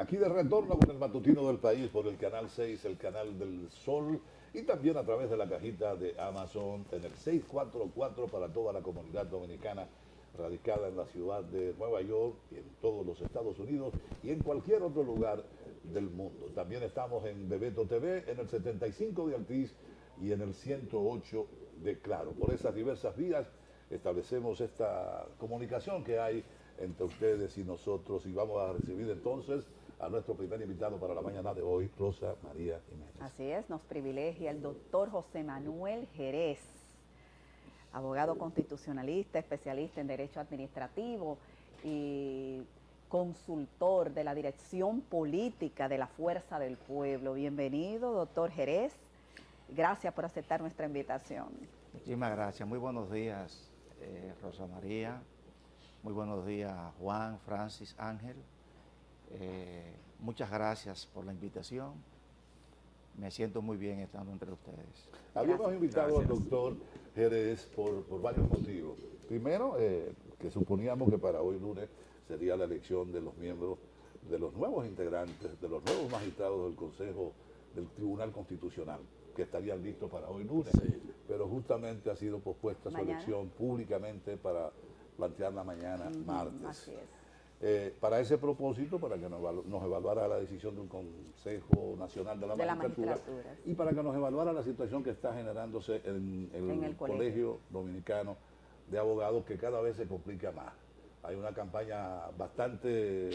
Aquí de retorno con el matutino del país por el Canal 6, el Canal del Sol y también a través de la cajita de Amazon en el 644 para toda la comunidad dominicana radicada en la ciudad de Nueva York y en todos los Estados Unidos y en cualquier otro lugar del mundo. También estamos en Bebeto TV, en el 75 de Altiz y en el 108 de Claro. Por esas diversas vías establecemos esta comunicación que hay entre ustedes y nosotros y vamos a recibir entonces a nuestro primer invitado para la mañana de hoy, Rosa María Jiménez. Así es, nos privilegia el doctor José Manuel Jerez, abogado constitucionalista, especialista en Derecho Administrativo y consultor de la Dirección Política de la Fuerza del Pueblo. Bienvenido, doctor Jerez. Gracias por aceptar nuestra invitación. Muchísimas gracias. Muy buenos días, Rosa María. Muy buenos días, Juan, Francis, Ángel. Muchas gracias por la invitación. Me siento muy bien estando entre ustedes. Habíamos invitado al doctor Jerez por varios motivos. Primero, que suponíamos que para hoy lunes sería la elección de los miembros, de los nuevos integrantes, de los nuevos magistrados del Consejo del Tribunal Constitucional, que estarían listos para hoy lunes. Sí. Pero justamente ha sido pospuesta su elección públicamente para plantearla mañana, martes. Así es. Para ese propósito, para que nos evaluara la decisión de un Consejo Nacional de la Magistratura y para que nos evaluara la situación que está generándose en el Colegio Dominicano de Abogados, que cada vez se complica más. Hay una campaña bastante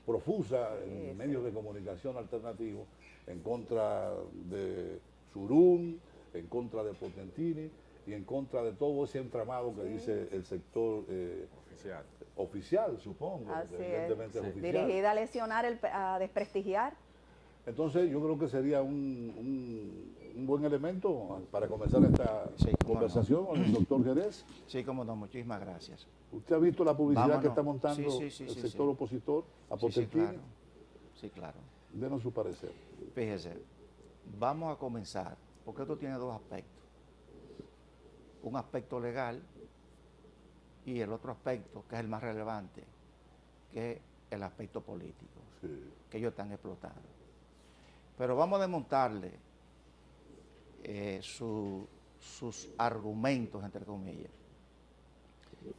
profusa en medios de comunicación alternativos en contra de Surún, en contra de Potentini y en contra de todo ese entramado que dice el sector oficial, supongo. Así evidentemente es oficial. Dirigida a lesionar, a desprestigiar. Entonces yo creo que sería un buen elemento para comenzar esta conversación con el doctor Jerez. Sí, cómo no, muchísimas gracias. ¿Usted ha visto la publicidad que está montando el sector opositor a Potentini? Sí, claro. Denos su parecer. Fíjese, vamos a comenzar, porque esto tiene dos aspectos. Un aspecto legal y el otro aspecto, que es el más relevante, que es el aspecto político, que ellos están explotando. Pero vamos a desmontarle sus argumentos, entre comillas,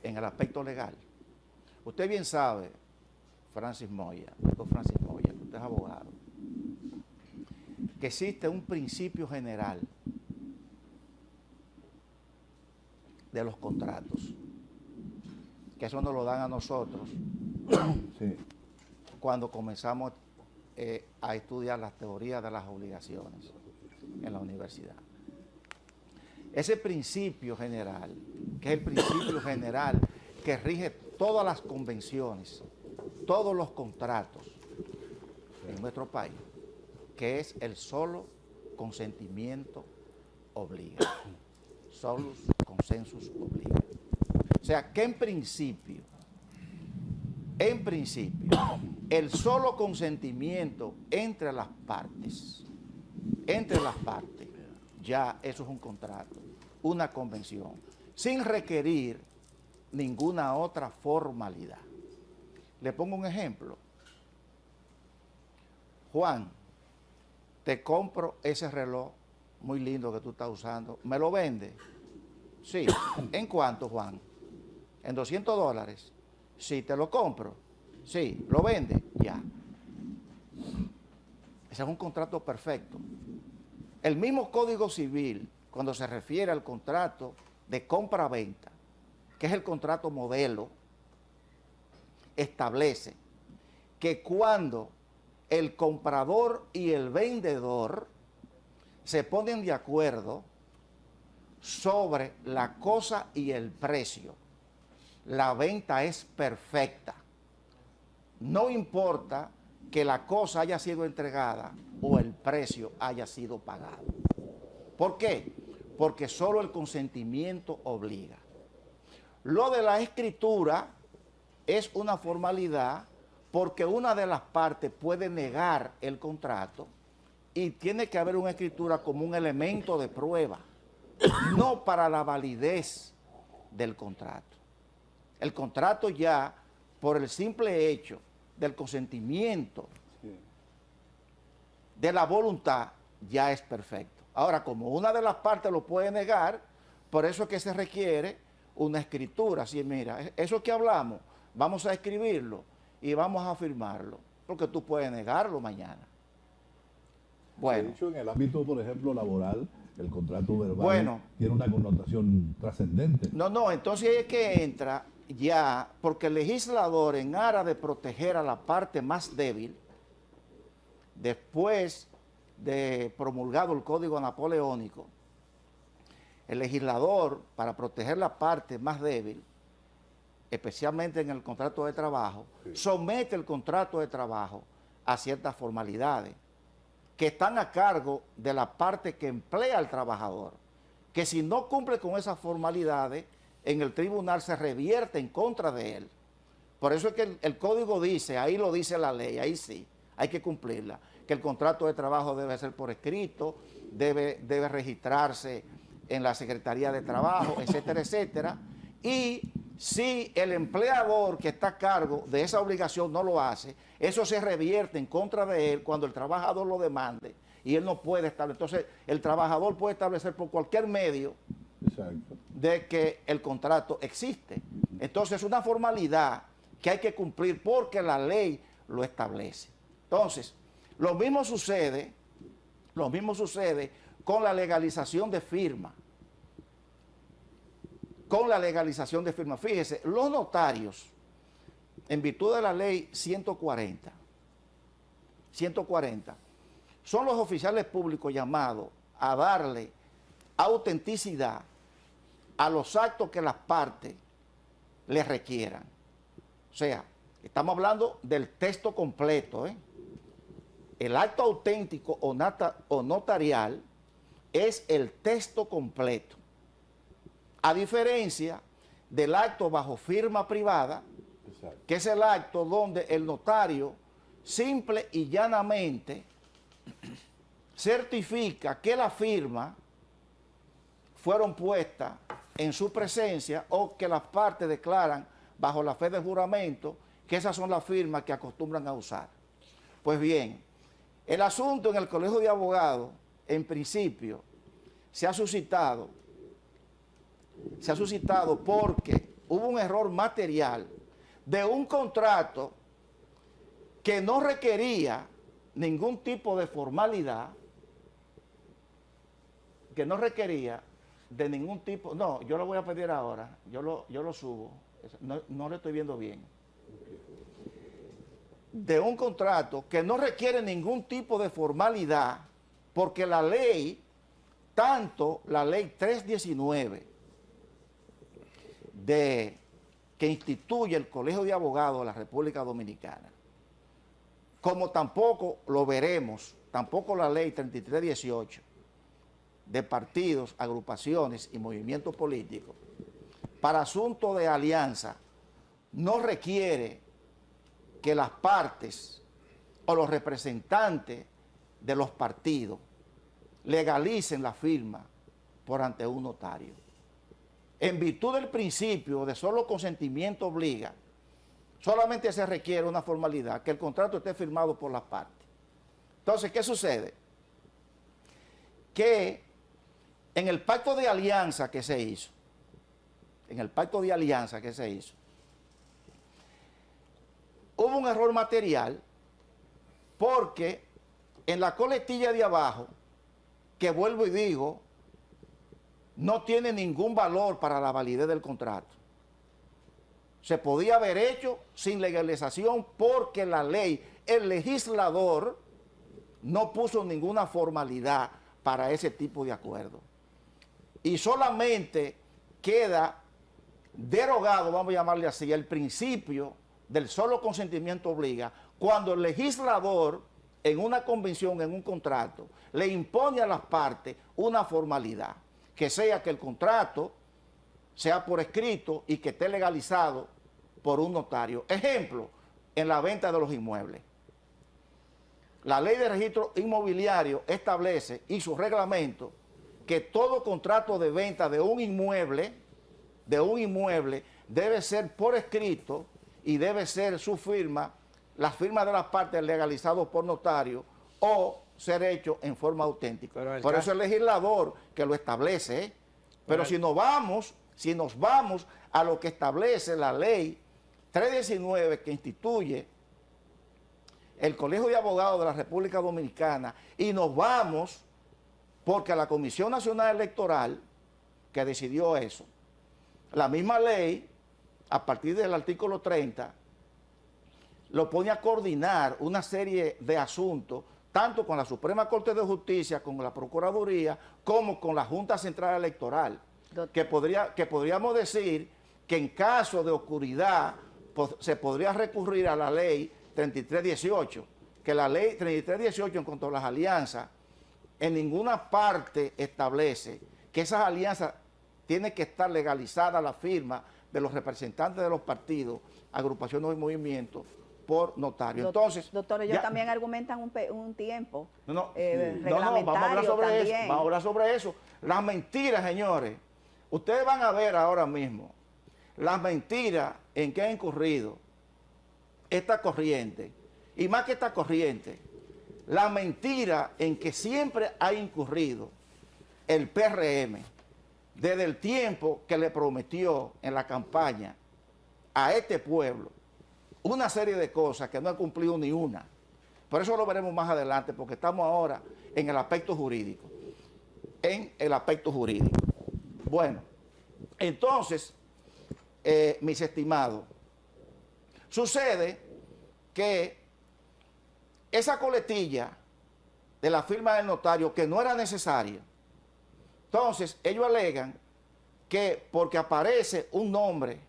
en el aspecto legal. Usted bien sabe, Francis Moya, doctor Francis Moya, que usted es abogado, que existe un principio general de los contratos, que eso nos lo dan a nosotros cuando comenzamos a estudiar las teorías de las obligaciones en la universidad. Ese principio general, que es el principio general que rige todas las convenciones, todos los contratos en nuestro país, que es el solo consentimiento obliga. Solus consensus obliga. O sea, que en principio, el solo consentimiento entre las partes, ya eso es un contrato, una convención, sin requerir ninguna otra formalidad. Le pongo un ejemplo. Juan, te compro ese reloj muy lindo que tú estás usando, ¿me lo vende? Sí. ¿En cuánto, Juan? ¿En $200? Sí, te lo compro. Sí, ¿lo vende? Ya. Ese es un contrato perfecto. El mismo Código Civil, cuando se refiere al contrato de compra-venta, que es el contrato modelo, establece que cuando el comprador y el vendedor se ponen de acuerdo sobre la cosa y el precio, la venta es perfecta. No importa que la cosa haya sido entregada o el precio haya sido pagado. ¿Por qué? Porque solo el consentimiento obliga. Lo de la escritura es una formalidad porque una de las partes puede negar el contrato y tiene que haber una escritura como un elemento de prueba, no para la validez del contrato. El contrato ya, por el simple hecho del consentimiento de la voluntad, ya es perfecto. Ahora, como una de las partes lo puede negar, por eso es que se requiere una escritura. Así, mira, eso que hablamos, vamos a escribirlo y vamos a firmarlo, porque tú puedes negarlo mañana. Bueno. De hecho, en el ámbito, por ejemplo, laboral, el contrato verbal, Bueno, tiene una connotación trascendente. No, entonces es que entra ya, porque el legislador, en aras de proteger a la parte más débil, después de promulgado el Código Napoleónico, el legislador, para proteger la parte más débil, especialmente en el contrato de trabajo, sí, somete el contrato de trabajo a ciertas formalidades que están a cargo de la parte que emplea al trabajador, que si no cumple con esas formalidades, en el tribunal se revierte en contra de él. Por eso es que el código dice, ahí lo dice la ley, ahí sí, hay que cumplirla, que el contrato de trabajo debe ser por escrito, debe registrarse en la Secretaría de Trabajo, etcétera, etcétera. Y si el empleador que está a cargo de esa obligación no lo hace, eso se revierte en contra de él cuando el trabajador lo demande y él no puede establecer. Entonces, el trabajador puede establecer por cualquier medio, exacto, de que el contrato existe. Entonces, es una formalidad que hay que cumplir porque la ley lo establece. Entonces, lo mismo sucede con la legalización de firma. Con la legalización de firma. Fíjese, los notarios, en virtud de la ley 140, son los oficiales públicos llamados a darle autenticidad a los actos que las partes les requieran. O sea, estamos hablando del texto completo, ¿eh? El acto auténtico o notarial es el texto completo. A diferencia del acto bajo firma privada, exacto, que es el acto donde el notario simple y llanamente certifica que las firmas fueron puestas en su presencia o que las partes declaran bajo la fe de juramento que esas son las firmas que acostumbran a usar. Pues bien, el asunto en el Colegio de Abogados, en principio, se ha suscitado porque hubo un error material de un contrato que no requería ningún tipo de formalidad, no, yo lo voy a pedir ahora, yo lo subo, no lo estoy viendo bien. De un contrato que no requiere ningún tipo de formalidad, porque la ley, tanto la ley 319, que instituye el Colegio de Abogados de la República Dominicana, como tampoco lo veremos, tampoco la ley 3318 de partidos, agrupaciones y movimientos políticos, para asuntos de alianza, no requiere que las partes o los representantes de los partidos legalicen la firma por ante un notario. En virtud del principio de solo consentimiento obliga, solamente se requiere una formalidad, que el contrato esté firmado por las partes. Entonces, ¿qué sucede? Que en el pacto de alianza que se hizo, hubo un error material porque en la coletilla de abajo, que vuelvo y digo, no tiene ningún valor para la validez del contrato. Se podía haber hecho sin legalización porque la ley, el legislador, no puso ninguna formalidad para ese tipo de acuerdo. Y solamente queda derogado, vamos a llamarle así, el principio del solo consentimiento obliga, cuando el legislador en una convención, en un contrato, le impone a las partes una formalidad, que sea que el contrato sea por escrito y que esté legalizado por un notario. Ejemplo, en la venta de los inmuebles. La ley de registro inmobiliario establece, y su reglamento, que todo contrato de venta de un inmueble debe ser por escrito y debe ser su firma, las firmas de las partes legalizadas por notario o ser hecho en forma auténtica. Por eso el legislador que lo establece, ¿eh? Pero si nos vamos a lo que establece la ley 319 que instituye el Colegio de Abogados de la República Dominicana, y nos vamos porque la Comisión Nacional Electoral que decidió eso, la misma ley, a partir del artículo 30, lo pone a coordinar una serie de asuntos, tanto con la Suprema Corte de Justicia, con la Procuraduría, como con la Junta Central Electoral, que podríamos decir que en caso de oscuridad se podría recurrir a la ley 3318, que la ley 3318 en cuanto a las alianzas, en ninguna parte establece que esas alianzas tienen que estar legalizadas la firma de los representantes de los partidos, agrupaciones y movimientos, por notario. Entonces, doctor, ellos también argumentan un tiempo reglamentario. Vamos a hablar sobre también. Eso. Vamos a hablar sobre eso. Las mentiras, señores. Ustedes van a ver ahora mismo las mentiras en que ha incurrido esta corriente. Y más que esta corriente, la mentira en que siempre ha incurrido el PRM desde el tiempo que le prometió en la campaña a este pueblo una serie de cosas que no ha cumplido ni una. Por eso lo veremos más adelante, porque estamos ahora en el aspecto jurídico. Bueno, entonces, mis estimados, sucede que esa coletilla de la firma del notario, que no era necesaria, entonces ellos alegan que porque aparece un nombre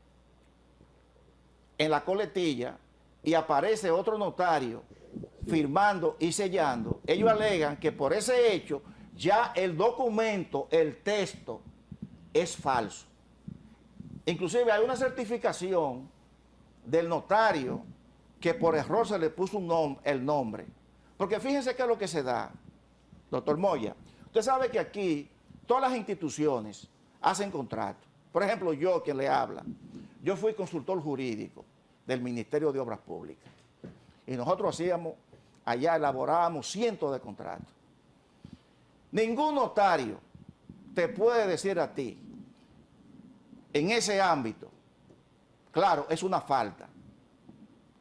en la coletilla y aparece otro notario firmando y sellando, ellos alegan que por ese hecho ya el documento, el texto, es falso. Inclusive hay una certificación del notario que por error se le puso el nombre. Porque fíjense qué es lo que se da, doctor Moya. Usted sabe que aquí todas las instituciones hacen contratos. Por ejemplo, yo, quien le habla, yo fui consultor jurídico del Ministerio de Obras Públicas. Y nosotros elaborábamos cientos de contratos. Ningún notario te puede decir a ti, en ese ámbito, claro, es una falta.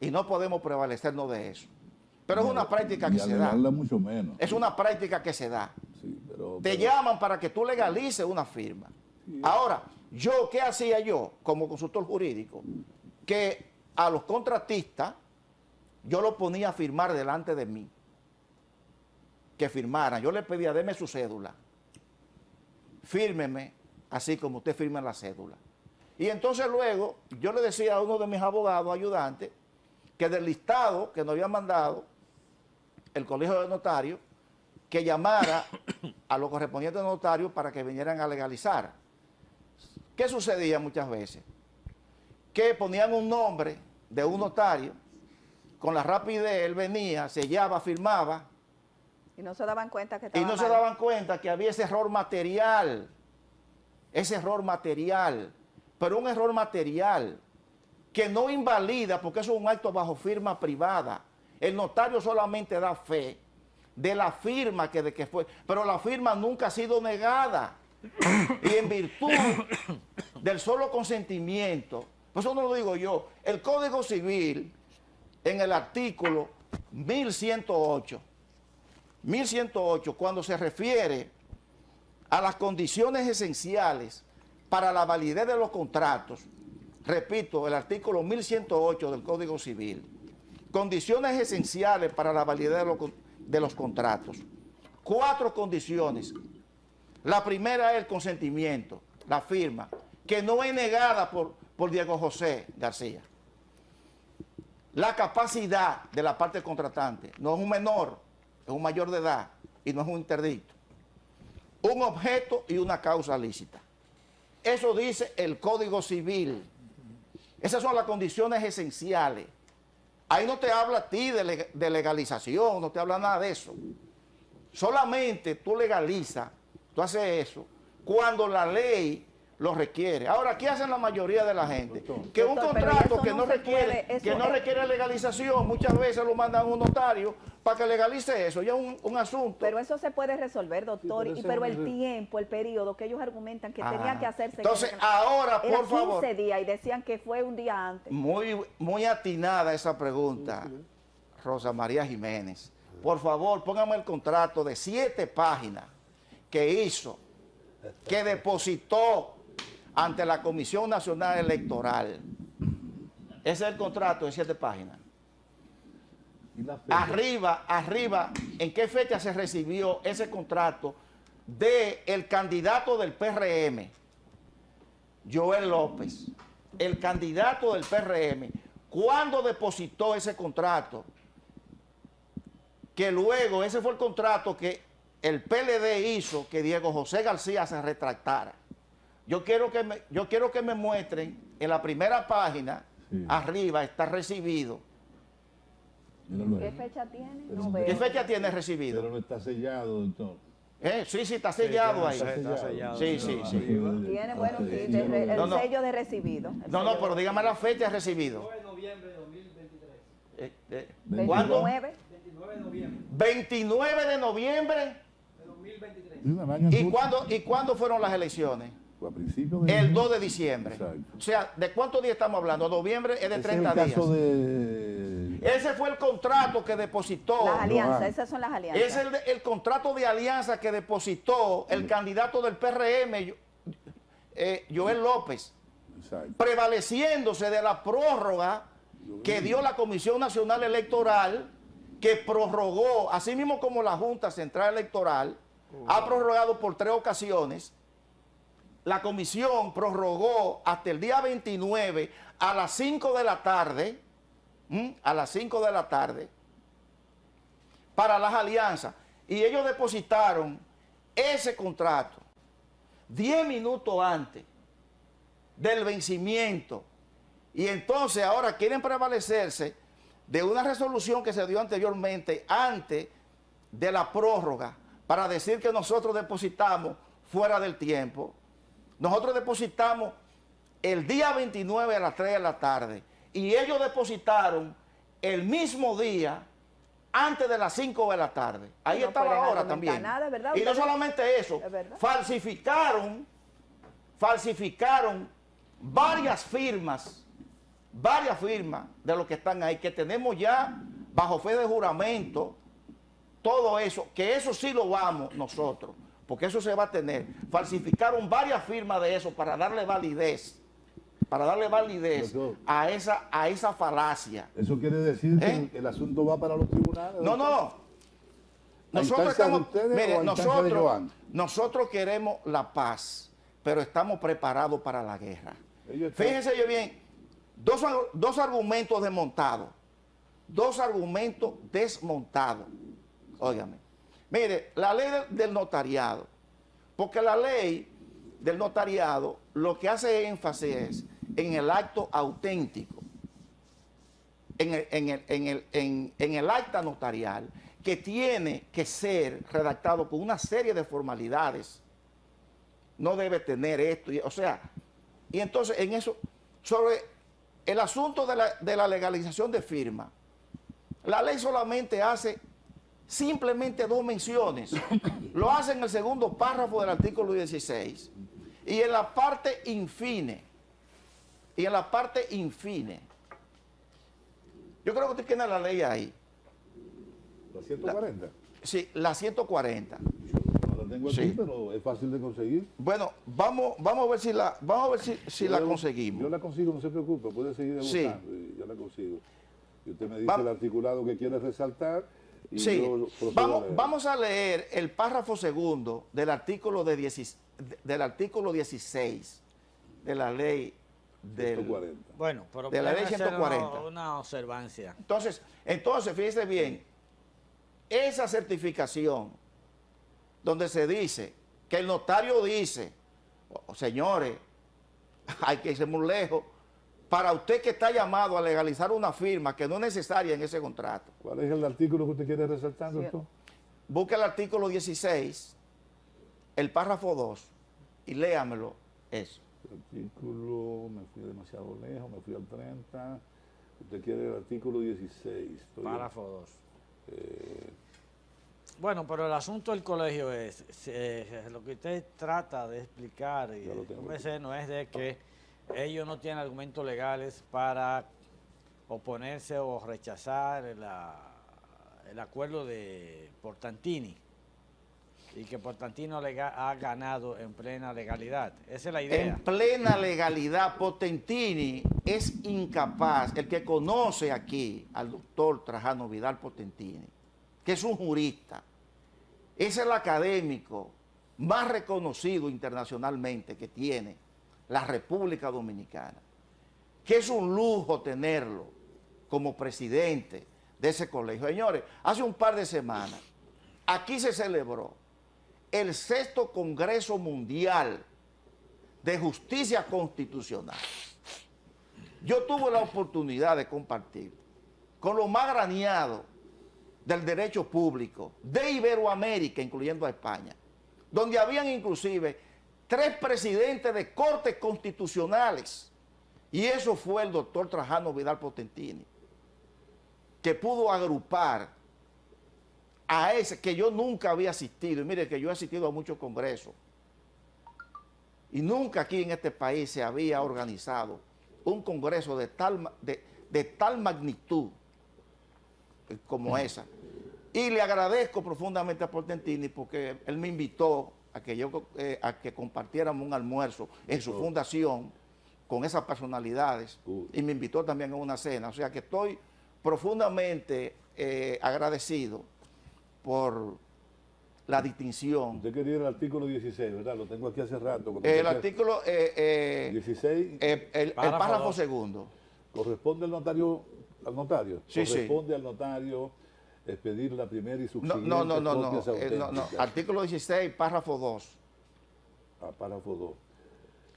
Y no podemos prevalecernos de eso. Pero es una práctica que se da. Mucho menos. Es una práctica que se da. Sí, te llaman para que tú legalices una firma. Sí. Ahora, ¿qué hacía yo como consultor jurídico? Que a los contratistas yo los ponía a firmar delante de mí. Que firmaran. Yo les pedía, deme su cédula. Fírmeme así como usted firma en la cédula. Y entonces luego yo le decía a uno de mis abogados ayudantes que del listado que nos había mandado el Colegio de Notarios, que llamara a los correspondientes notarios para que vinieran a legalizar. ¿Qué sucedía muchas veces? Que ponían un nombre de un notario, con la rapidez él venía, sellaba, firmaba. Y no se daban cuenta que estaba mal. Se daban cuenta que había ese error material. Pero un error material que no invalida, porque eso es un acto bajo firma privada. El notario solamente da fe de la firma de que fue, pero la firma nunca ha sido negada. Y en virtud del solo consentimiento, pues eso no lo digo yo, el Código Civil, en el artículo 1108, cuando se refiere a las condiciones esenciales para la validez de los contratos, repito, el artículo 1108 del Código Civil, condiciones esenciales para la validez de los contratos. 4 condiciones. La primera es el consentimiento, la firma, que no es negada por Diego José García. La capacidad de la parte contratante, no es un menor, es un mayor de edad y no es un interdicto. Un objeto y una causa lícita. Eso dice el Código Civil. Esas son las condiciones esenciales. Ahí no te habla a ti de legalización, no te habla nada de eso. Solamente tú legalizas, tú haces eso, cuando la ley lo requiere. Ahora, ¿qué hacen la mayoría de la gente? Doctor. Que un Doctor, pero contrato eso que no no se requiere, puede, eso que no es- requiere legalización, muchas veces lo mandan a un notario para que legalice eso. Ya es un asunto. Pero eso se puede resolver, doctor, pero pero ese- el tiempo, el periodo que ellos argumentan que tenía que hacerse. Entonces, ahora, era por 15 favor, días y decían que fue un día antes. muy atinada esa pregunta, Rosa María Jiménez. Por favor, póngame el contrato de 7 páginas que hizo, que depositó ante la Comisión Nacional Electoral. Ese es el contrato de 7 páginas. ¿Y la fecha? Arriba, ¿en qué fecha se recibió ese contrato del candidato del PRM, Joel López? El candidato del PRM, ¿cuándo depositó ese contrato? Que luego, ese fue el contrato que el PLD hizo que Diego José García se retractara. Yo quiero que me muestren en la primera página, Sí. arriba está recibido. Míralo ¿Qué ahí. fecha tiene? Pero- No ¿Qué veo. fecha tiene recibido? Pero no está sellado, doctor. Sí, está sellado ahí. Está sellado. Sí. Tiene, bueno, sí, Sí, el No, no. sello de recibido. El No, sello pero de- dígame la fecha de recibido. 29 de noviembre de 2023. ¿Cuándo? 29. 29 de noviembre 29 de noviembre. de 2023. ¿Y cuándo fueron las elecciones? A principios de El 2 de diciembre. Exacto. O sea, ¿de cuántos días estamos hablando? Noviembre es de Ese es 30 el días. caso de... Ese fue el contrato que depositó. Las alianzas, Joan. esas son las alianzas. Es el contrato de alianza que depositó el candidato del PRM, Joel López, Exacto. prevaleciéndose de la prórroga que dio la Comisión Nacional Electoral, que prorrogó, así mismo como la Junta Central Electoral, ha prorrogado por 3 ocasiones. La comisión prorrogó hasta el día 29 a las 5 de la tarde, a las 5 de la tarde, para las alianzas. Y ellos depositaron ese contrato 10 minutos antes del vencimiento. Y entonces ahora quieren prevalecerse de una resolución que se dio anteriormente, antes de la prórroga, para decir que nosotros depositamos fuera del tiempo. Nosotros depositamos el día 29 a las 3 de la tarde y ellos depositaron el mismo día antes de las 5 de la tarde. Ahí No estaba pueden ahora argumentar también. nada, ¿verdad? Y no Ustedes- solamente eso, Es verdad. falsificaron varias firmas de los que están ahí, que tenemos ya bajo fe de juramento, todo eso, que eso sí lo vamos nosotros, porque eso se va a tener. Falsificaron varias firmas de eso para darle validez Doctor. a esa falacia. Eso quiere decir que ¿Eh? el asunto va para los tribunales. No, doctor. no. Nosotros instancia de estamos, ustedes mire, o a instancia de Joan? nosotros queremos la paz, pero estamos preparados para la guerra. Ellos están- Fíjense yo bien, dos argumentos desmontados. Dos argumentos desmontados. Óigame. Mire, la ley del notariado. Porque la ley del notariado lo que hace énfasis es en el acto auténtico. En el acta notarial, que tiene que ser redactado con una serie de formalidades. No debe tener esto. O sea, y entonces en eso, sobre el asunto de la legalización de firma, la ley solamente hace simplemente 2 menciones. Lo hace en el segundo párrafo del artículo 16 y en la parte infine. Yo creo que usted tiene la ley ahí. ¿La 140? Sí, la 140. No la tengo aquí, Sí. pero es fácil de conseguir. Bueno, vamos a ver si la Yo conseguimos. la consigo, no se preocupe, puede seguir Sí. buscando y yo la consigo. Y usted me dice Vamos. el articulado que quiere resaltar y Sí, yo procedo a leer. vamos a leer el párrafo segundo del artículo 16 de la ley del... 140. Bueno, pero De la ley déjame hacer 140. una observancia. Entonces, fíjese bien, esa certificación donde se dice, que el notario dice, señores, hay que irse muy lejos, para usted que está llamado a legalizar una firma que no es necesaria en ese contrato. ¿Cuál es el artículo que usted quiere resaltar, Sí. doctor? Busque el artículo 16, el párrafo 2, y léamelo eso. Artículo, me fui demasiado lejos, me fui al 30. Usted quiere el artículo 16. Párrafo 2. Bueno, pero el asunto del colegio es, lo que usted trata de explicar, y no es de que ellos no tienen argumentos legales para oponerse o rechazar el acuerdo de Portantini, y que Portantino ha ganado en plena legalidad. Esa es la idea. En plena legalidad, Portantini es incapaz. El que conoce aquí al doctor Trajano Vidal Portantini, que es un jurista, es el académico más reconocido internacionalmente que tiene la República Dominicana, que es un lujo tenerlo como presidente de ese colegio. Señores, hace un par de semanas aquí se celebró el 6º Congreso Mundial de Justicia Constitucional. Yo tuve la oportunidad de compartir con los más graneados del derecho público de Iberoamérica, incluyendo a España, donde habían inclusive 3 presidentes de cortes constitucionales, y eso fue el doctor Trajano Vidal Portantini, que pudo agrupar a ese que yo nunca había asistido. Y mire que yo he asistido a muchos congresos, y nunca aquí en este país se había organizado un congreso de tal magnitud como esa. Y le agradezco profundamente a Portantini porque él me invitó a que compartiéramos un almuerzo en su fundación con esas personalidades, y me invitó también a una cena. O sea que estoy profundamente agradecido por la distinción. Usted quería el artículo 16, ¿verdad? Lo tengo aquí hace rato. El artículo 16. El párrafo segundo. ¿Corresponde al notario? Sí, corresponde al notario expedir la primera y subsiguiente No. copias auténticas. Artículo 16, párrafo 2. Párrafo 2.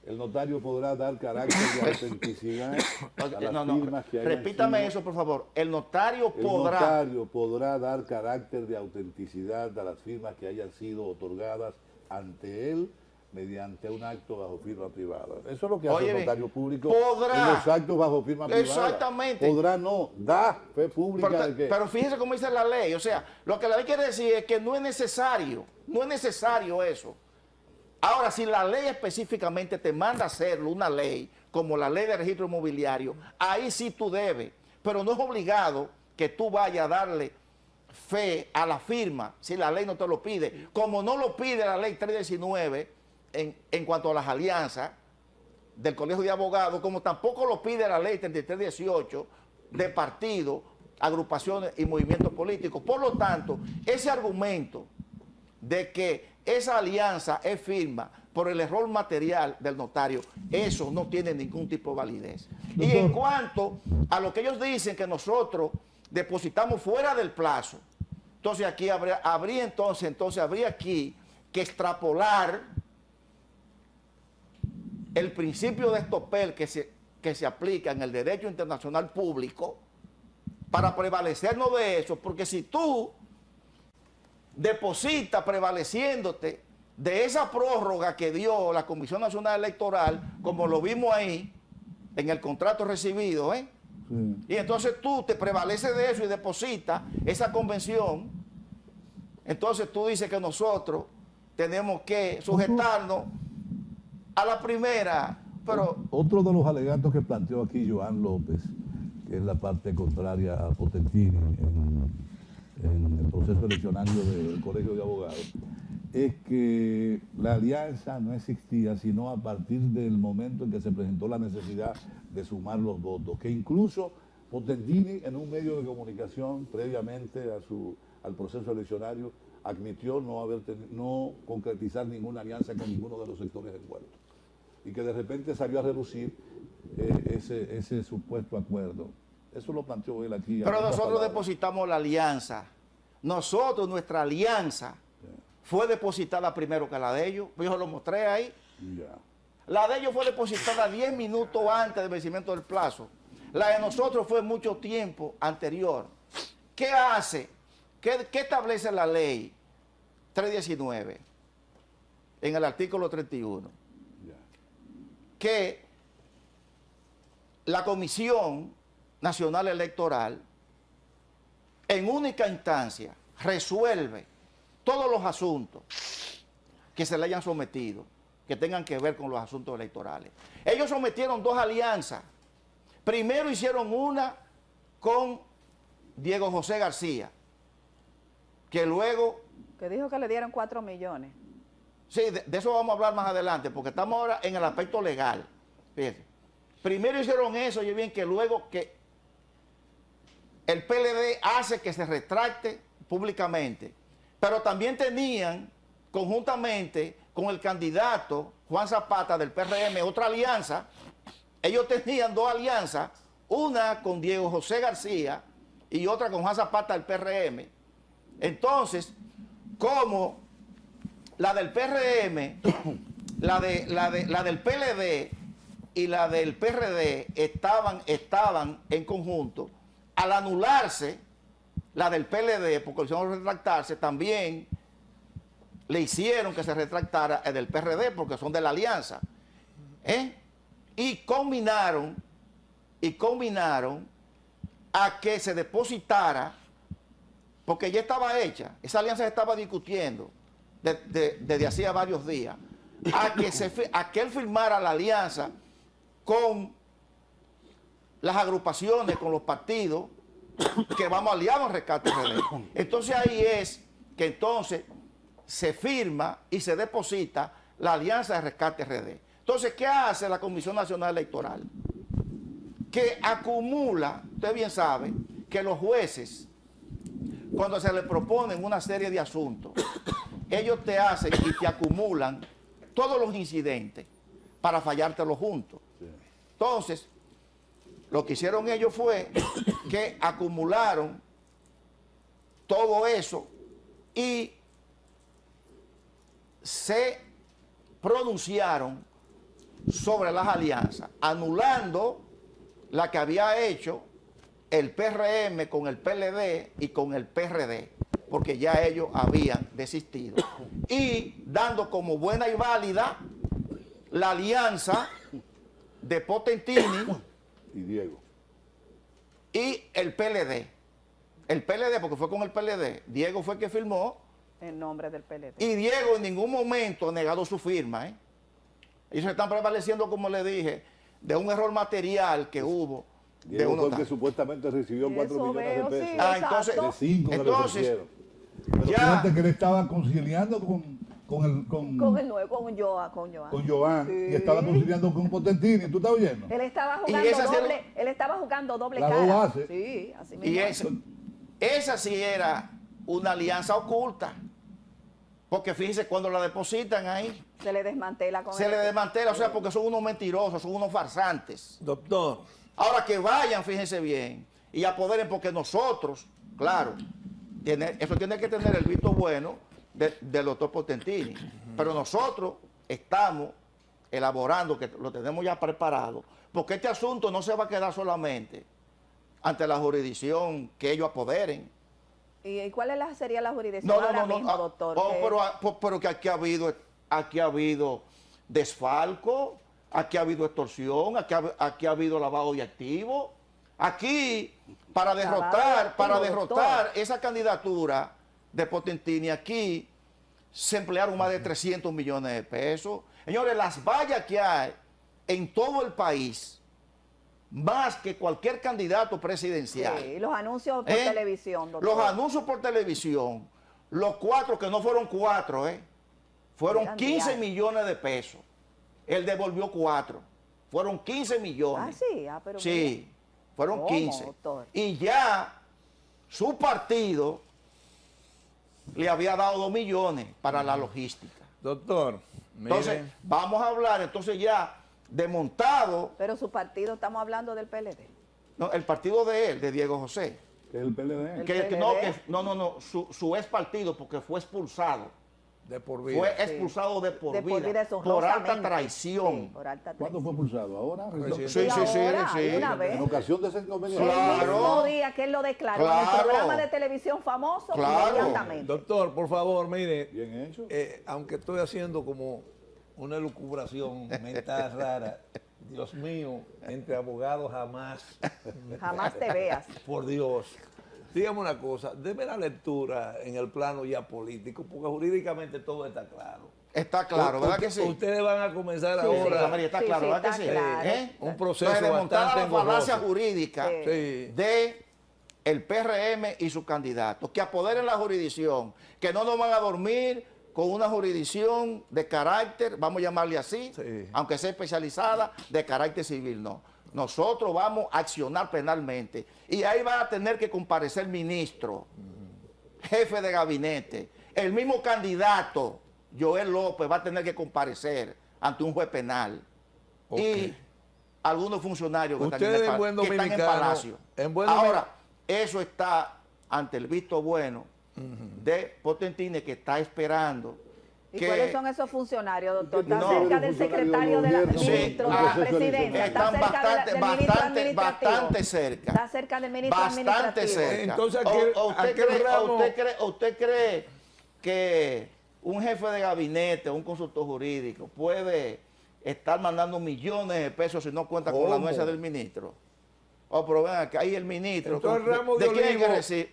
El notario podrá dar carácter de autenticidad a las firmas que hayan Repítame sido. eso, por favor. El notario podrá... El notario podrá dar carácter de autenticidad a las firmas que hayan sido otorgadas ante él mediante un acto bajo firma privada. Eso es lo que hace el notario público en los actos bajo firma privada. Exactamente. Podrá no, da fe pública de que... Pero fíjense cómo dice la ley. O sea, lo que la ley quiere decir es que no es necesario eso. Ahora, si la ley específicamente te manda hacerlo, una ley, como la ley de registro inmobiliario, ahí sí tú debes, pero no es obligado que tú vayas a darle fe a la firma si la ley no te lo pide, como no lo pide la ley 319 en cuanto a las alianzas del Colegio de Abogados, como tampoco lo pide la ley 3318 de partidos, agrupaciones y movimientos políticos. Por lo tanto, ese argumento de que esa alianza es firma por el error material del notario, eso no tiene ningún tipo de validez. Y en cuanto a lo que ellos dicen que nosotros depositamos fuera del plazo, entonces aquí habría aquí que extrapolar el principio de estopel que se aplica en el derecho internacional público para prevalecernos de eso, porque si tú deposita prevaleciéndote de esa prórroga que dio la Comisión Nacional Electoral, como lo vimos ahí en el contrato recibido, Sí. Y entonces tú te prevaleces de eso y depositas esa convención, entonces tú dices que nosotros tenemos que sujetarnos a la primera, pero... Otro de los alegatos que planteó aquí Joan López, que es la parte contraria a Portantini en el proceso eleccionario del Colegio de Abogados, es que la alianza no existía sino a partir del momento en que se presentó la necesidad de sumar los votos, que incluso Portantini en un medio de comunicación previamente al proceso eleccionario admitió no concretizar ninguna alianza con ninguno de los sectores envueltos, y que de repente salió a relucir ese supuesto acuerdo. Eso lo planteó él aquí. Pero nosotros depositamos la alianza. Nuestra alianza fue depositada primero que la de ellos. Yo lo mostré ahí. Ya. La de ellos fue depositada 10 minutos antes del vencimiento del plazo. La de nosotros fue mucho tiempo anterior. ¿Qué hace? ¿Qué establece la ley 319 en el artículo 31? Ya. que la Comisión Nacional Electoral en única instancia resuelve todos los asuntos que se le hayan sometido, que tengan que ver con los asuntos electorales. Ellos sometieron 2 alianzas. Primero hicieron una con Diego José García, que luego... Que dijo que le dieron 4 millones. Sí, de eso vamos a hablar más adelante, porque estamos ahora en el aspecto legal. Fíjense. Primero hicieron eso, y bien que luego que el PLD hace que se retracte públicamente. Pero también tenían, conjuntamente con el candidato Juan Zapata del PRM, otra alianza. Ellos tenían 2 alianzas, una con Diego José García y otra con Juan Zapata del PRM. Entonces, como la del PRM, la del PLD y la del PRD estaban en conjunto, al anularse la del PLD, porque le hicieron retractarse, también le hicieron que se retractara el del PRD, porque son de la alianza. Y combinaron a que se depositara, porque ya estaba hecha, esa alianza se estaba discutiendo desde hacía varios días, a que él firmara la alianza con las agrupaciones, con los partidos que vamos aliados en Rescate RD. Entonces ahí es que entonces se firma y se deposita la alianza de Rescate RD. Entonces, ¿qué hace la Comisión Nacional Electoral? Que acumula, usted bien sabe, que los jueces, cuando se les proponen una serie de asuntos, ellos te hacen y te acumulan todos los incidentes para fallártelos juntos. Entonces, lo que hicieron ellos fue que acumularon todo eso y se pronunciaron sobre las alianzas, anulando la que había hecho el PRM con el PLD y con el PRD, porque ya ellos habían desistido, y dando como buena y válida la alianza de Potentini y Diego y el PLD. El PLD, porque fue con el PLD, Diego fue el que firmó. En nombre del PLD. Y Diego en ningún momento ha negado su firma. Ellos se están prevaleciendo, como le dije, de un error material que hubo. Diego fue el que supuestamente recibió 4 millones de pesos. Sí, entonces, de 5 que le ofrecieron. Pero ya, fíjate que él estaba conciliando con Joan, Sí. y estaba conciliando con Potentini. ¿Tú estás oyendo? Él estaba jugando doble Las cara. dos bases. Sí, así mismo. y esa sí era una alianza oculta. Porque fíjense, cuando la depositan ahí, Se le desmantela con se le desmantela, o sea, porque son unos mentirosos, son unos farsantes. Doctor, Ahora que vayan, fíjense bien, y apoderen, porque nosotros, claro, eso tiene que tener el visto bueno del doctor Potentini, pero nosotros estamos elaborando, que lo tenemos ya preparado, porque este asunto no se va a quedar solamente ante la jurisdicción que ellos apoderen. ¿Y cuál sería la jurisdicción ahora mismo, doctor? Pero que aquí ha habido desfalco, aquí ha habido extorsión, aquí ha habido lavado de activos. Aquí, para derrotar esa candidatura de Potentini, aquí se emplearon más de 300 millones de pesos. Señores, las vallas que hay en todo el país, más que cualquier candidato presidencial. Sí, los anuncios por televisión, doctor. Los anuncios por televisión, los 4, que no fueron 4, fueron 15 millones de pesos. Él devolvió 4. Fueron 15 millones. Ah, sí, pero sí, mira. fueron ¿Cómo, 15. doctor? Y ya su partido le había dado 2 millones para la logística. doctor, mire. Entonces, vamos a hablar entonces ya de montado. Pero su partido, estamos hablando del PLD. No, el partido de él, de Diego José. Que es el PLD. No, su ex partido, porque fue expulsado. De por vida. Fue expulsado de por vida, por alta deshonrosamente. traición. Sí, por alta ¿Cuándo traición. fue expulsado? ¿Ahora? Sí, ahora, sí. una vez. En ocasión de ese inconveniente. Claro. El mismo día que él lo declaró en el programa de televisión famoso, Claro. inmediatamente. Doctor, por favor, mire, Bien hecho. aunque estoy haciendo como una elucubración mental rara. Dios mío, entre abogados jamás. Jamás te veas. Por Dios. Dígame una cosa, deme la lectura en el plano ya político, porque jurídicamente todo está claro. Está claro, ¿verdad que sí? Ustedes van a comenzar Sí, ahora Rosa María, está Sí, claro, sí, ¿verdad está que sí? claro. un proceso Entonces, desmontar bastante la falacia engorroso. jurídica Sí. Sí. de el PRM y sus candidatos, que apoderen la jurisdicción, que no nos van a dormir con una jurisdicción de carácter, vamos a llamarle así, Sí. aunque sea especializada, de carácter civil, no. Nosotros vamos a accionar penalmente y ahí va a tener que comparecer ministro, jefe de gabinete, el mismo candidato, Joel López, va a tener que comparecer ante un juez penal Ok. y algunos funcionarios que Ustedes en buen que están en dominicano, Palacio. en buen Ahora, eso está ante el visto bueno de Potentini, que está esperando ¿Y que cuáles son esos funcionarios, doctor? ¿Está No, cerca los del funcionarios secretario del del gobierno, ministro, sí, de la proceso presidencia? ¿Está están cerca del ministro administrativo? bastante cerca. Está cerca del ministro Bastante administrativo. cerca. Entonces, ¿Usted cree que un jefe de gabinete, un consultor jurídico, puede estar mandando millones de pesos si no cuenta con la ¿Cómo? anuencia del ministro? Pero ven acá, ahí el ministro. Entonces, Ramos ¿De de quién es que Olivo- recibe?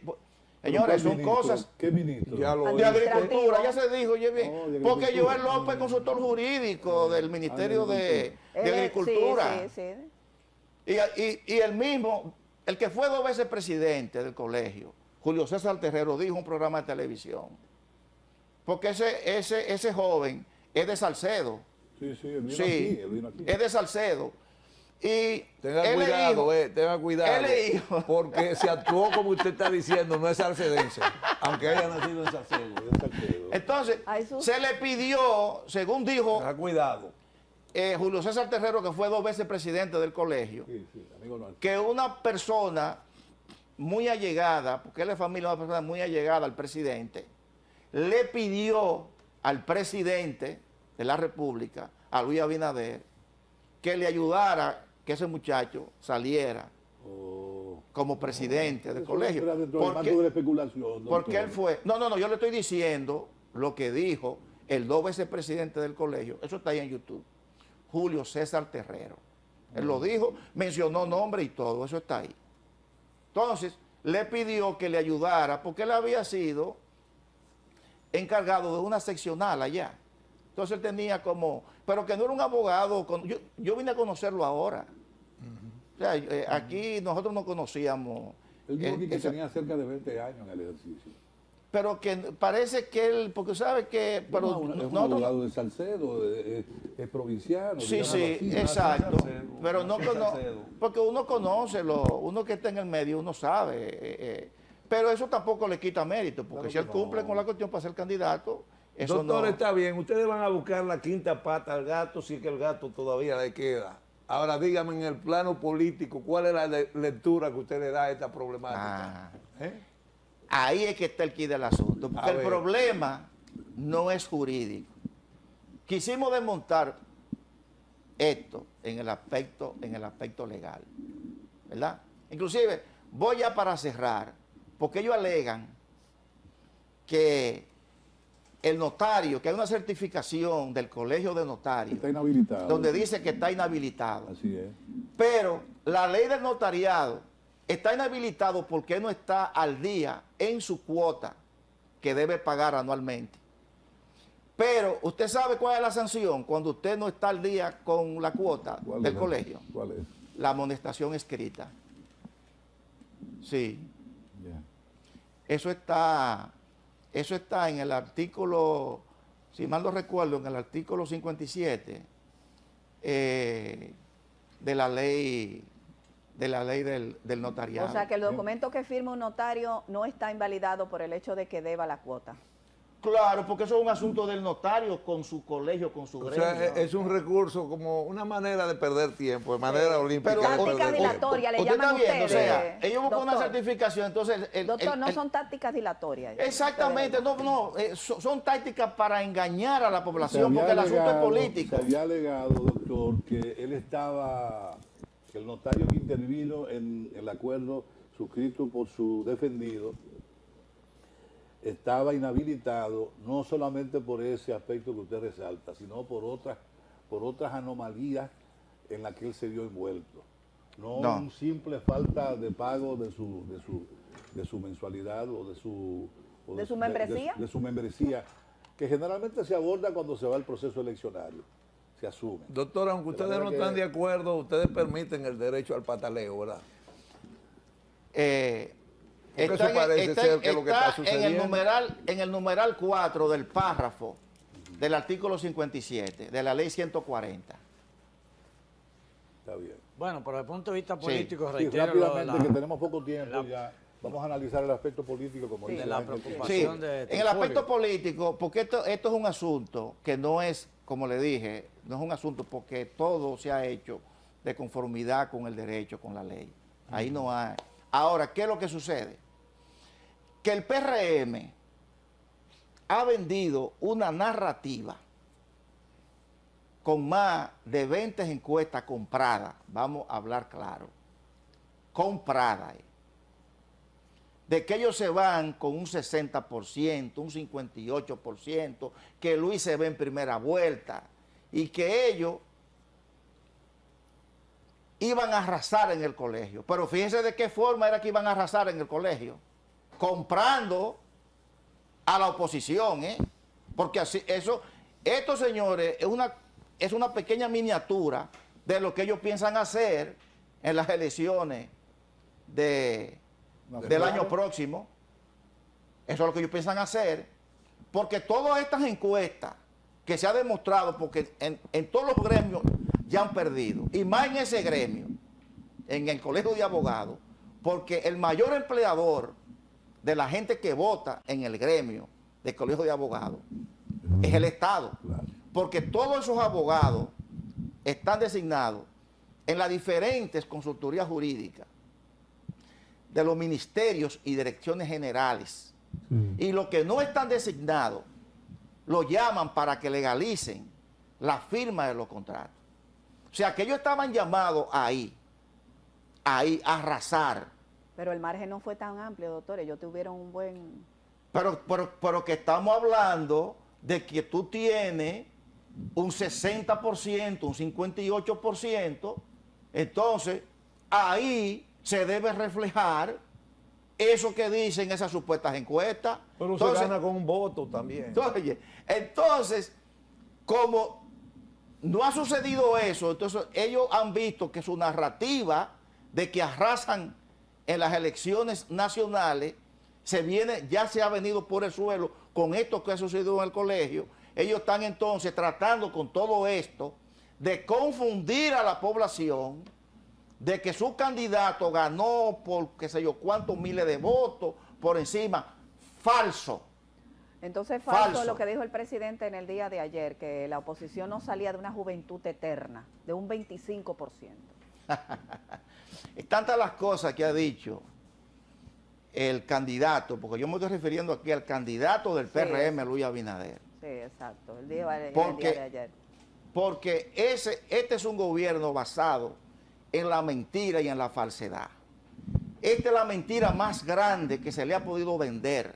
¿Pero Señores, cuál son ministro? cosas ¿Qué ministro? Ya lo de oí. agricultura, ya se dijo, oye bien, Oh, de porque agricultura. Joel López es consultor jurídico del Ministerio de Él es- Agricultura. Sí, sí. Y el mismo, el que fue 2 veces presidente del colegio, Julio César Terrero, dijo en un programa de televisión, porque ese joven es de Salcedo, Sí, sí, él vino sí, aquí, él vino aquí. es de Salcedo, y Tenga él es cuidado, hijo- tenga cuidado. Él es hijo. Porque se actuó como usted está diciendo, no es salcedense, aunque haya nacido en Salcedo. De Salcedo. Entonces, Ay, sus- se le pidió, según dijo Tenga cuidado. Julio César Terrero, que fue 2 veces presidente del colegio, Sí, sí, amigo nuestro. que una persona muy allegada, porque él es familia de una persona muy allegada al presidente, le pidió al presidente de la República, a Luis Abinader, que le ayudara que ese muchacho saliera Oh. como presidente del Eso colegio. entra dentro del marco de la especulación, Porque doctor. él fue... No, yo le estoy diciendo lo que dijo el 2 veces presidente del colegio. Eso está ahí en YouTube. Julio César Terrero. Él lo dijo, mencionó nombre y todo, eso está ahí. Entonces, le pidió que le ayudara, porque él había sido encargado de una seccional allá. Entonces él tenía como, pero que no era un abogado, yo vine a conocerlo ahora. O sea, aquí nosotros no conocíamos. Él dijo aquí que esa- tenía cerca de 20 años en el ejercicio. pero que parece que él, porque sabe que, pero Es un nosotros- abogado de Salcedo, es provinciano. sí, digámoslo sí, así. exacto, Salcedo, pero no nació en cono- Salcedo. porque uno conoce, uno que está en el medio, uno sabe, pero eso tampoco le quita mérito, porque Claro si él que cumple no. con la cuestión para ser candidato, eso Doctor, no... está bien, ustedes van a buscar la quinta pata al gato, si es que el gato todavía le queda. Ahora dígame en el plano político, ¿cuál es la lectura que usted le da a esta problemática? Ah. ¿Eh? Ahí es que está el quid del asunto, porque A el ver. problema no es jurídico. Quisimos desmontar esto en el aspecto legal, ¿verdad? Inclusive, voy ya para cerrar, porque ellos alegan que el notario, que hay una certificación del Colegio de Notarios, Está inhabilitado. donde dice que está inhabilitado. Así es. Pero la ley del notariado está inhabilitado porque no está al día en su cuota que debe pagar anualmente. Pero usted sabe cuál es la sanción cuando usted no está al día con la cuota ¿Cuál del es? colegio. ¿Cuál es? La amonestación escrita. Sí, Ya. eso está en el artículo, si mal no recuerdo, en el artículo 57 de la ley del notariado. O sea que el documento que firma un notario no está invalidado por el hecho de que deba la cuota. Claro, porque eso es un asunto del notario con su colegio, con su O gremio. sea, es un recurso como una manera de perder tiempo, de manera olímpica. Pero de táctica perder tiempo. dilatoria le Usted está llaman viendo, o ustedes, sea, ellos buscan una doctor. certificación, entonces... Doctor, no son tácticas dilatorias. Exactamente, son tácticas para engañar a la Se población, había porque el asunto es alegado- político. Se había alegado, doctor, que él estaba, que el notario que intervino en el acuerdo suscrito por su defendido, estaba inhabilitado no solamente por ese aspecto que usted resalta, sino por otras anomalías en las que él se vio envuelto. No, un simple falta de pago de su mensualidad o de su membresía. De su membresía, que generalmente se aborda cuando se va al proceso eleccionario, se asume. Doctor, aunque ustedes no están de acuerdo, ustedes permiten el derecho al pataleo, ¿verdad? Porque eso parece ser que lo que está sucediendo. En el numeral 4 del párrafo del artículo 57 de la ley 140. Está bien. Bueno, por el punto de vista político, Sí, reitero rápidamente, que tenemos poco tiempo ya. Vamos a analizar el aspecto político como dice la gente. preocupación. Sí, en el aspecto político, porque esto es un asunto que no es, como le dije, no es un asunto porque todo se ha hecho de conformidad con el derecho, con la ley. Ahí no hay. Ahora, ¿qué es lo que sucede? Que el PRM ha vendido una narrativa con más de 20 encuestas compradas, vamos a hablar claro, compradas, de que ellos se van con un 60%, un 58%, que Luis se ve en primera vuelta y que ellos iban a arrasar en el colegio. Pero fíjense de qué forma era que iban a arrasar en el colegio. Comprando a la oposición, porque así, estos señores, es una pequeña miniatura de lo que ellos piensan hacer en las elecciones del año próximo. Eso es lo que ellos piensan hacer, porque todas estas encuestas que se ha demostrado, porque en todos los gremios ya han perdido, y más en ese gremio, en el colegio de abogados, porque el mayor empleador de la gente que vota en el gremio del colegio de abogados es el Estado, porque todos esos abogados están designados en las diferentes consultorías jurídicas de los ministerios y direcciones generales. Y los que no están designados, lo llaman para que legalicen la firma de los contratos. O sea, que ellos estaban llamados ahí a arrasar. Pero el margen no fue tan amplio, doctor. Ellos tuvieron un buen... Pero que estamos hablando de que tú tienes un 60%, un 58%, entonces ahí se debe reflejar eso que dicen esas supuestas encuestas. Pero entonces, se gana con un voto también. Entonces, como no ha sucedido eso, entonces ellos han visto que su narrativa de que arrasan en las elecciones nacionales ya se ha venido por el suelo con esto que ha sucedido en el colegio. Ellos están entonces tratando con todo esto de confundir a la población de que su candidato ganó por qué sé yo cuántos miles de votos por encima. Falso. Entonces falso lo que dijo el presidente en el día de ayer, que la oposición no salía de una juventud eterna, de un 25%. Tantas las cosas que ha dicho el candidato, porque yo me estoy refiriendo aquí al candidato del PRM, Luis Abinader. Sí, exacto, el día de ayer. Porque este es un gobierno basado en la mentira y en la falsedad. Esta es la mentira más grande que se le ha podido vender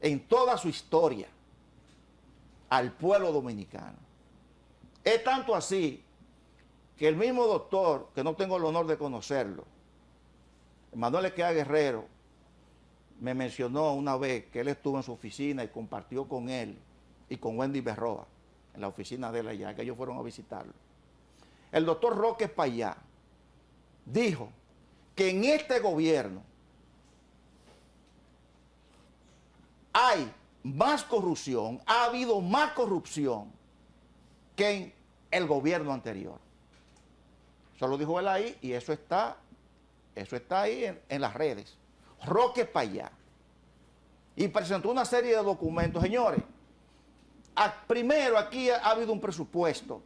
en toda su historia al pueblo dominicano. Es tanto así que el mismo doctor, que no tengo el honor de conocerlo, Manuel Equea Guerrero, me mencionó una vez que él estuvo en su oficina y compartió con él y con Wendy Berroa, en la oficina de él allá, que ellos fueron a visitarlo. El doctor Roque Payá dijo que en este gobierno hay más corrupción, ha habido más corrupción que en el gobierno anterior. Eso lo dijo él ahí y eso está ahí en las redes. Roque Payá. Y presentó una serie de documentos. Señores, primero aquí ha habido un presupuesto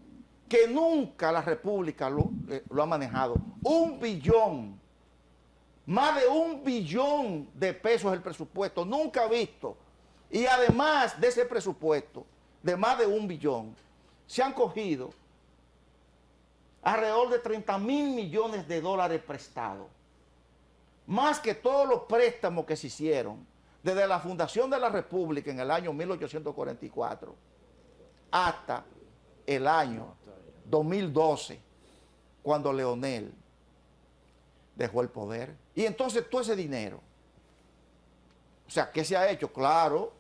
que nunca la República lo ha manejado. 1 billón, más de 1 billón de pesos el presupuesto, nunca visto. Y además de ese presupuesto, de más de 1 billón, se han cogido alrededor de 30,000 millones de dólares prestados. Más que todos los préstamos que se hicieron desde la fundación de la República en el año 1844 hasta el año 2012, cuando Leonel dejó el poder. Y entonces todo ese dinero, o sea, ¿qué se ha hecho? Claro,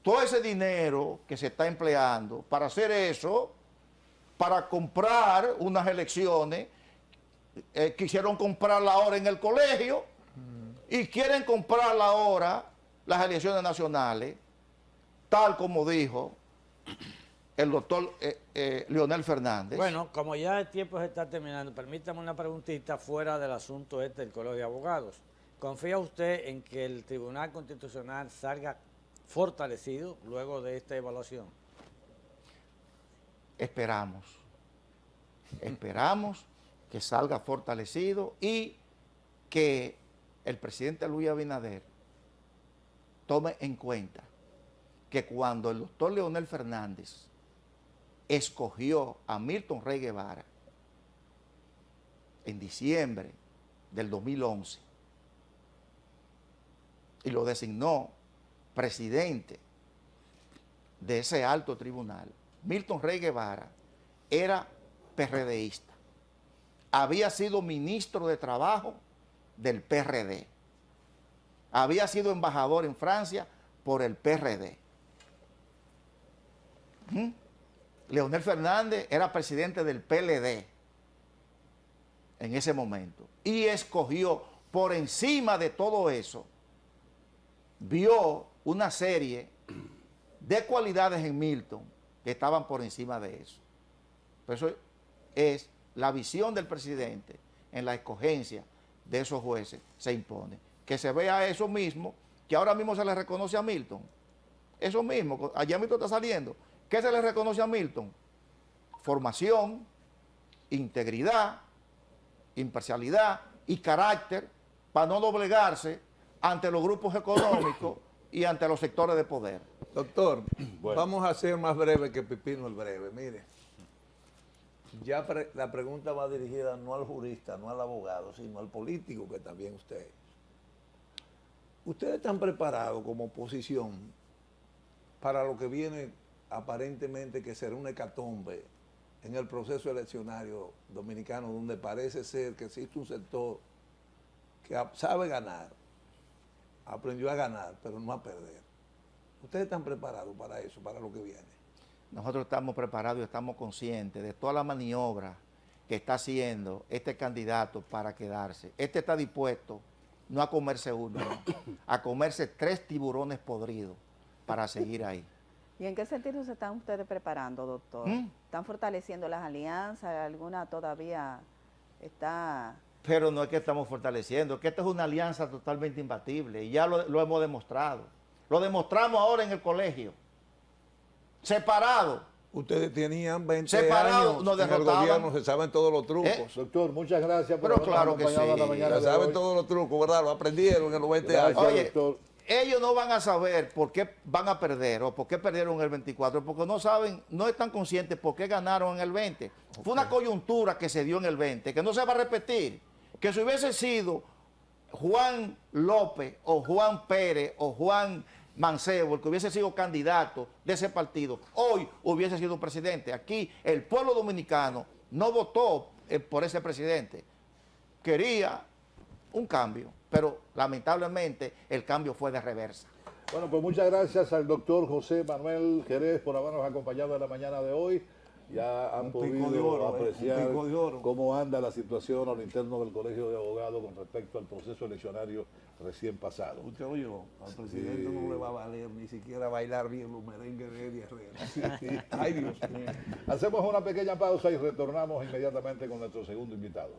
todo ese dinero que se está empleando para hacer eso, para comprar unas elecciones, quisieron comprarla ahora en el colegio y quieren comprarla ahora las elecciones nacionales, tal como dijo el doctor Leonel Fernández. Bueno, como ya el tiempo se está terminando, permítame una preguntita fuera del asunto del Colegio de Abogados. ¿Confía usted en que el Tribunal Constitucional salga fortalecido luego de esta evaluación? Esperamos que salga fortalecido y que el presidente Luis Abinader tome en cuenta que cuando el doctor Leonel Fernández escogió a Milton Rey Guevara en diciembre del 2011 y lo designó presidente de ese alto tribunal, Milton Rey Guevara era PRDista, había sido ministro de Trabajo del PRD, había sido embajador en Francia por el PRD. Leonel Fernández era presidente del PLD en ese momento y escogió por encima de todo eso, vio una serie de cualidades en Milton que estaban por encima de eso. Por eso es la visión del presidente en la escogencia de esos jueces se impone. Que se vea eso mismo que ahora mismo se le reconoce a Milton. Eso mismo, allá Milton está saliendo. ¿Qué se le reconoce a Milton? Formación, integridad, imparcialidad y carácter para no doblegarse ante los grupos económicos y ante los sectores de poder. Doctor, Bueno. vamos a ser más breve que Pipino el breve. Mire, ya la pregunta va dirigida no al jurista, no al abogado, sino al político, que también usted es. ¿Ustedes están preparados como oposición para lo que viene aparentemente que será una hecatombe en el proceso eleccionario dominicano, donde parece ser que existe un sector que sabe ganar, aprendió a ganar, pero no a perder? ¿Ustedes están preparados para eso, para lo que viene? Nosotros estamos preparados y estamos conscientes de toda la maniobra que está haciendo este candidato para quedarse. Este está dispuesto no a comerse uno, a comerse 3 tiburones podridos para seguir ahí. ¿Y en qué sentido se están ustedes preparando, doctor? ¿Están fortaleciendo las alianzas? ¿Alguna todavía está...? Pero no es que estamos fortaleciendo, es que esta es una alianza totalmente imbatible y ya lo hemos demostrado. Lo demostramos ahora en el colegio. Separado. Ustedes tenían 20 Separados, años nos en el derrotaban. gobierno, se saben todos los trucos. Doctor, muchas gracias por Pero habernos claro que acompañado sí. a la mañana Ya de saben hoy. todos los trucos, ¿verdad? Lo aprendieron en los 20 Gracias, años. Oye, doctor. ellos no van a saber por qué van a perder o por qué perdieron el 24, porque no saben, no están conscientes por qué ganaron en el 20. Fue una coyuntura que se dio en el 20, que no se va a repetir. Que si hubiese sido Juan López o Juan Pérez o Juan Mancebo, el que hubiese sido candidato de ese partido, hoy hubiese sido presidente. Aquí el pueblo dominicano no votó por ese presidente. Quería un cambio, pero lamentablemente el cambio fue de reversa. Bueno, pues muchas gracias al doctor José Manuel Jerez por habernos acompañado en la mañana de hoy. Ya han Un pico de podido oro, apreciar un pico de oro. cómo anda la situación a lo interno del Colegio de Abogados con respecto al proceso eleccionario recién pasado. Usted oyó, al presidente no le va a valer ni siquiera bailar bien los merengues de Eddie Herrera. Ay, Dios mío. Hacemos una pequeña pausa y retornamos inmediatamente con nuestro segundo invitado.